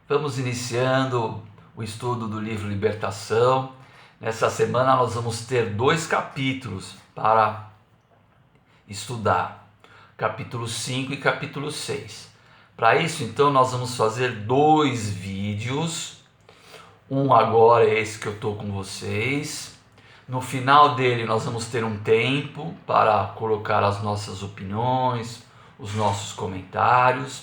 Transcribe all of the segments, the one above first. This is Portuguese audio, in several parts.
Vamos iniciando o estudo do livro Libertação. Nessa semana nós vamos ter 2 capítulos para estudar, capítulo 5 e capítulo 6. Para isso, então, nós vamos fazer 2 vídeos. Um agora é esse que eu estou com vocês. No final dele nós vamos ter um tempo para colocar as nossas opiniões, os nossos comentários.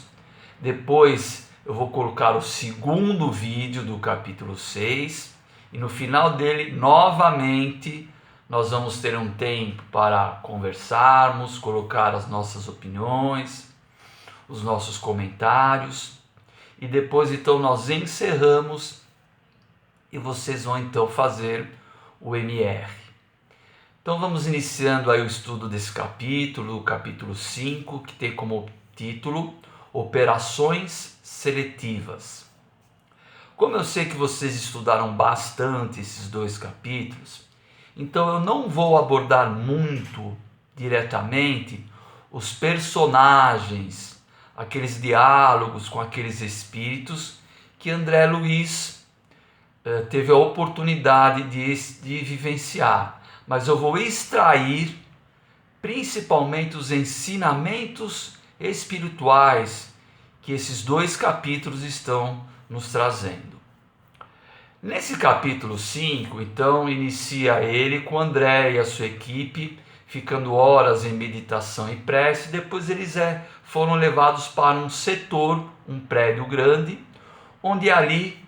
Depois eu vou colocar o segundo vídeo do capítulo 6 e no final dele, novamente, nós vamos ter um tempo para conversarmos, colocar as nossas opiniões, os nossos comentários e depois então nós encerramos e vocês vão então fazer o MR. Então vamos iniciando aí o estudo desse capítulo, o capítulo 5, que tem como título Operações Seletivas. Como eu sei que vocês estudaram bastante esses 2 capítulos, então eu não vou abordar muito diretamente os personagens, aqueles diálogos com aqueles espíritos que André Luiz teve a oportunidade de vivenciar, mas eu vou extrair principalmente os ensinamentos espirituais que esses 2 capítulos estão nos trazendo. Nesse capítulo 5, então, inicia ele com André e a sua equipe, ficando horas em meditação e prece. Depois eles foram levados para um setor, um prédio grande, onde ali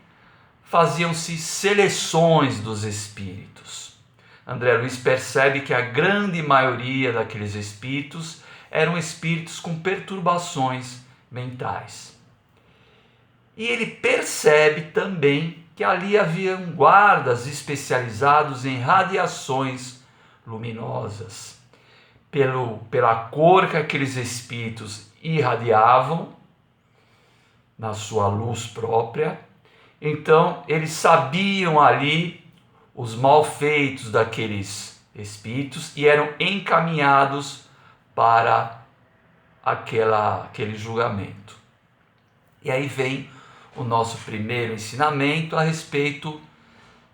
faziam-se seleções dos espíritos. André Luiz percebe que a grande maioria daqueles espíritos eram espíritos com perturbações mentais. E ele percebe também que ali haviam guardas especializados em radiações luminosas. Pela cor que aqueles espíritos irradiavam, na sua luz própria, então eles sabiam ali os malfeitos daqueles espíritos e eram encaminhados para aquele julgamento. E aí vem o nosso primeiro ensinamento a respeito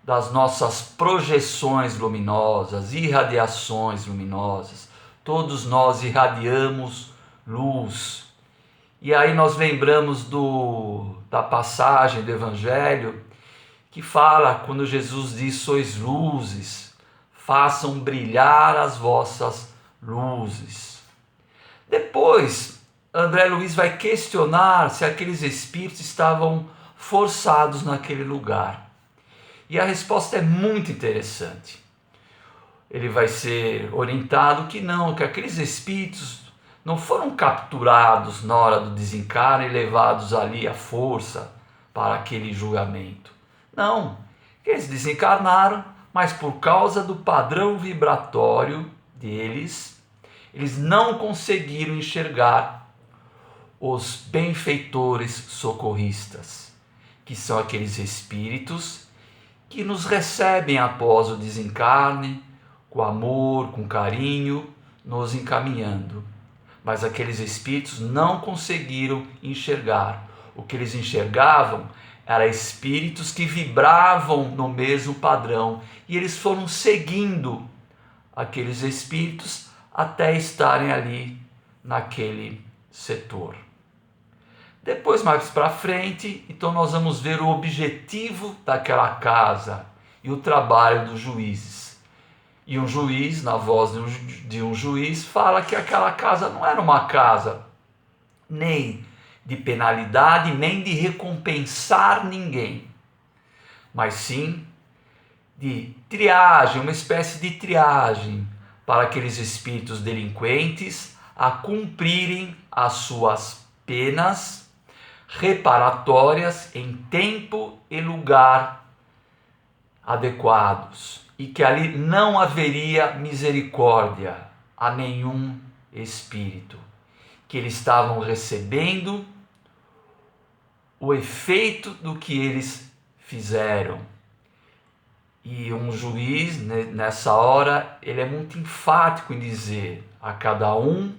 das nossas projeções luminosas, irradiações luminosas. Todos nós irradiamos luz. E aí nós lembramos da passagem do Evangelho que fala quando Jesus diz: sois luzes, façam brilhar as vossas luzes. Depois, André Luiz vai questionar se aqueles espíritos estavam forçados naquele lugar. E a resposta é muito interessante. Ele vai ser orientado que não, que aqueles espíritos não foram capturados na hora do desencarne e levados ali à força para aquele julgamento. Não, eles desencarnaram, mas por causa do padrão vibratório deles, eles não conseguiram enxergar os benfeitores socorristas, que são aqueles espíritos que nos recebem após o desencarne, com amor, com carinho, nos encaminhando. Mas aqueles espíritos não conseguiram enxergar. O que eles enxergavam eram espíritos que vibravam no mesmo padrão, e eles foram seguindo aqueles espíritos até estarem ali naquele setor. Depois, mais para frente, então nós vamos ver o objetivo daquela casa e o trabalho dos juízes. E um juiz, na voz de um juiz, fala que aquela casa não era uma casa nem de penalidade, nem de recompensar ninguém, mas sim de triagem, uma espécie de triagem para aqueles espíritos delinquentes a cumprirem as suas penas reparatórias em tempo e lugar adequados, e que ali não haveria misericórdia a nenhum espírito, que eles estavam recebendo o efeito do que eles fizeram. E um juiz, nessa hora, ele é muito enfático em dizer: a cada um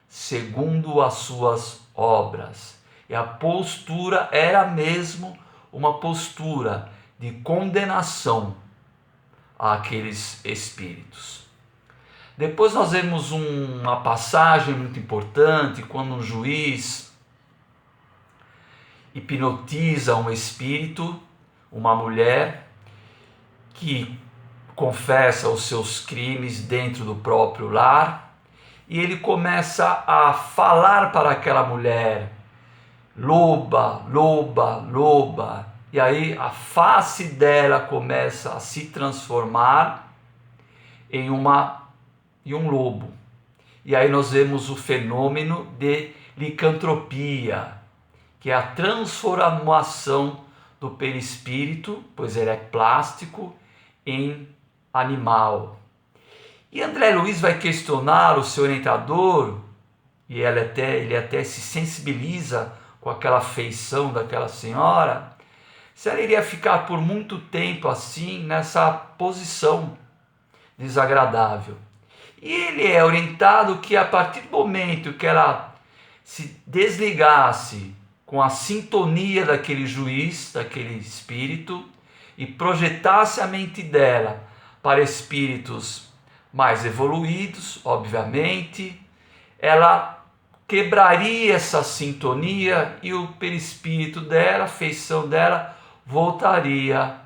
segundo as suas obras. E a postura era mesmo uma postura de condenação àqueles espíritos. Depois nós vemos uma passagem muito importante, quando um juiz hipnotiza um espírito, uma mulher, que confessa os seus crimes dentro do próprio lar, e ele começa a falar para aquela mulher: loba, loba, loba. E aí a face dela começa a se transformar em um lobo. E aí nós vemos o fenômeno de licantropia, que é a transformação do perispírito, pois ele é plástico, em animal. E André Luiz vai questionar o seu orientador, e ele até se sensibiliza com aquela feição daquela senhora, se ela iria ficar por muito tempo assim, nessa posição desagradável. E ele é orientado que a partir do momento que ela se desligasse com a sintonia daquele juiz, daquele espírito, e projetasse a mente dela para espíritos mais evoluídos, obviamente, ela quebraria essa sintonia e o perispírito dela, a feição dela, voltaria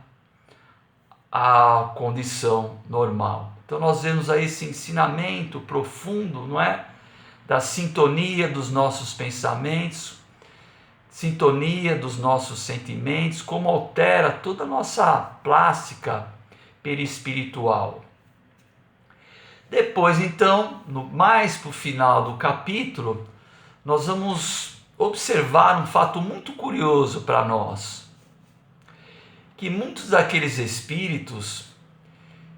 à condição normal. Então nós vemos aí esse ensinamento profundo, não é? Da sintonia dos nossos pensamentos, sintonia dos nossos sentimentos, como altera toda a nossa plástica perispiritual. Depois, então, mais para o final do capítulo, nós vamos observar um fato muito curioso para nós, que muitos daqueles espíritos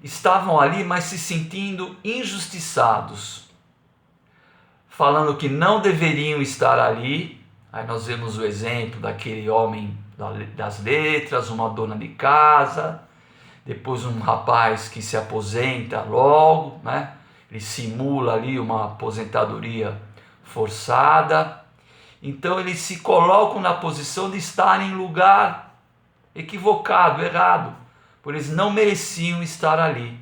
estavam ali, mas se sentindo injustiçados, falando que não deveriam estar ali. Aí nós vemos o exemplo daquele homem das letras, uma dona de casa, depois um rapaz que se aposenta logo, né? Ele simula ali uma aposentadoria forçada. Então eles se colocam na posição de estar em lugar equivocado, errado, por eles não mereciam estar ali.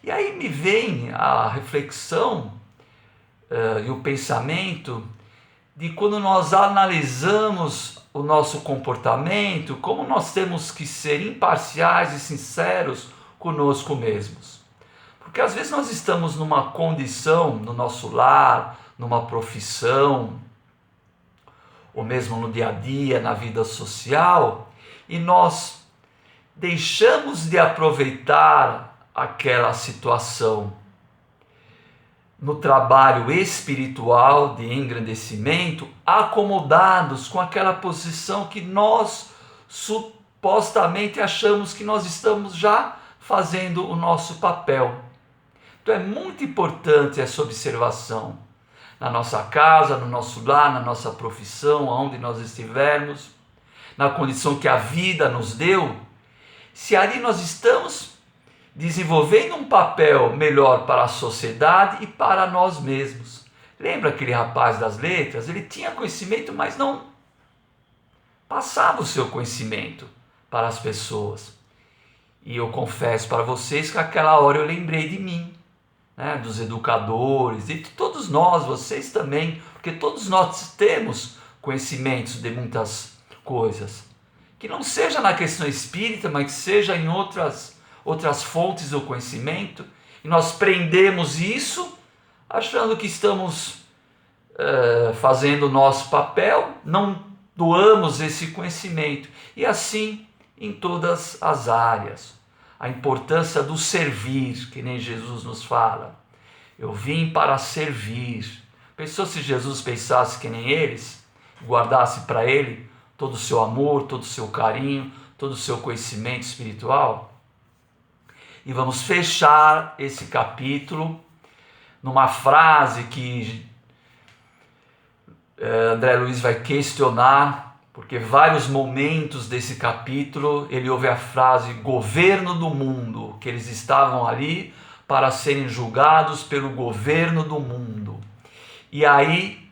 E aí me vem a reflexão e o pensamento de quando nós analisamos o nosso comportamento, como nós temos que ser imparciais e sinceros conosco mesmos. Porque às vezes nós estamos numa condição, no nosso lar, numa profissão, ou mesmo no dia a dia, na vida social, e nós deixamos de aproveitar aquela situação no trabalho espiritual de engrandecimento, acomodados com aquela posição que nós supostamente achamos que nós estamos já fazendo o nosso papel. Então é muito importante essa observação na nossa casa, no nosso lar, na nossa profissão, aonde nós estivermos, na condição que a vida nos deu, se ali nós estamos desenvolvendo um papel melhor para a sociedade e para nós mesmos. Lembra aquele rapaz das letras? Ele tinha conhecimento, mas não passava o seu conhecimento para as pessoas. E eu confesso para vocês que naquela hora eu lembrei de mim, né? Dos educadores e de todos nós, vocês também, porque todos nós temos conhecimentos de muitas coisas. Que não seja na questão espírita, mas que seja em outras fontes do conhecimento, e nós prendemos isso achando que estamos fazendo o nosso papel, não doamos esse conhecimento, e assim em todas as áreas. A importância do servir, que nem Jesus nos fala. Eu vim para servir. Pensou se Jesus pensasse que nem eles, guardasse para ele todo o seu amor, todo o seu carinho, todo o seu conhecimento espiritual? E vamos fechar esse capítulo numa frase que André Luiz vai questionar, porque vários momentos desse capítulo ele ouve a frase governo do mundo, que eles estavam ali para serem julgados pelo governo do mundo. E aí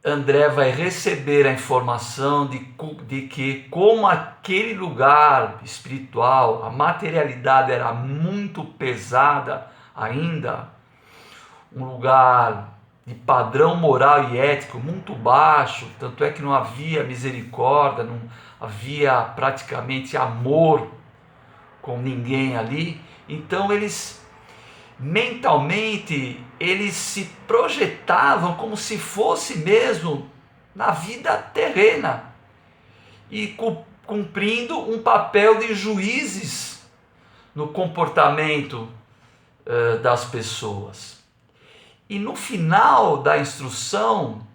André vai receber a informação de que, como aquele lugar espiritual, a materialidade era muito pesada ainda, um lugar de padrão moral e ético muito baixo, tanto é que não havia misericórdia, não havia praticamente amor com ninguém ali. Então eles mentalmente eles se projetavam como se fosse mesmo na vida terrena e cumprindo um papel de juízes no comportamento das pessoas. E no final da instrução,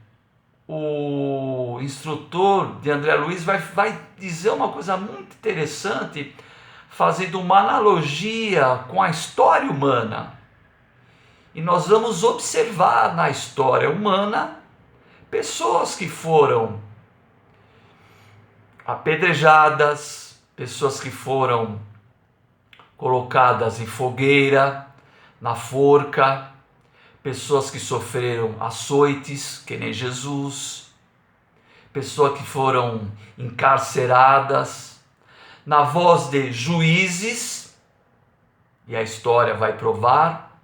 o instrutor de André Luiz vai dizer uma coisa muito interessante, fazendo uma analogia com a história humana. E nós vamos observar na história humana pessoas que foram apedrejadas, pessoas que foram colocadas em fogueira, na forca, pessoas que sofreram açoites, que nem Jesus, pessoas que foram encarceradas, na voz de juízes, e a história vai provar,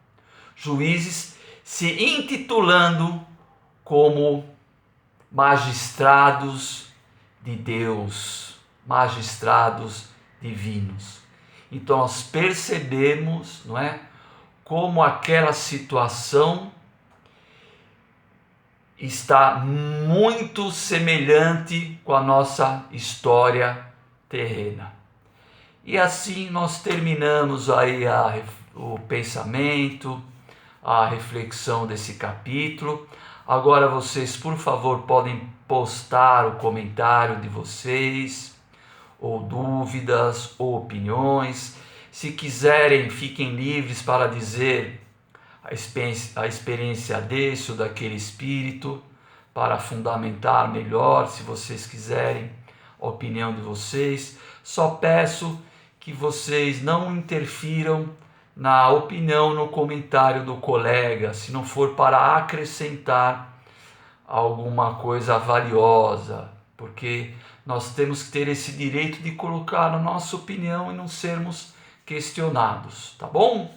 juízes se intitulando como magistrados de Deus, magistrados divinos. Então nós percebemos, não é, como aquela situação está muito semelhante com a nossa história terrena. E assim nós terminamos aí o pensamento, a reflexão desse capítulo. Agora vocês, por favor, podem postar o comentário de vocês, ou dúvidas, ou opiniões. Se quiserem, fiquem livres para dizer a experiência desse ou daquele espírito, para fundamentar melhor, se vocês quiserem, a opinião de vocês. Só peço que vocês não interfiram na opinião, no comentário do colega, se não for para acrescentar alguma coisa valiosa, porque nós temos que ter esse direito de colocar a nossa opinião e não sermos questionados, tá bom?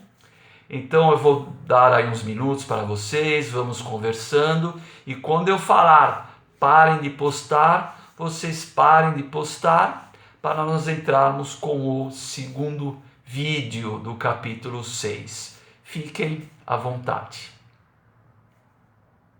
Então eu vou dar aí uns minutos para vocês, vamos conversando, e quando eu falar parem de postar, vocês parem de postar, para nós entrarmos com o segundo vídeo do capítulo 6. Fiquem à vontade.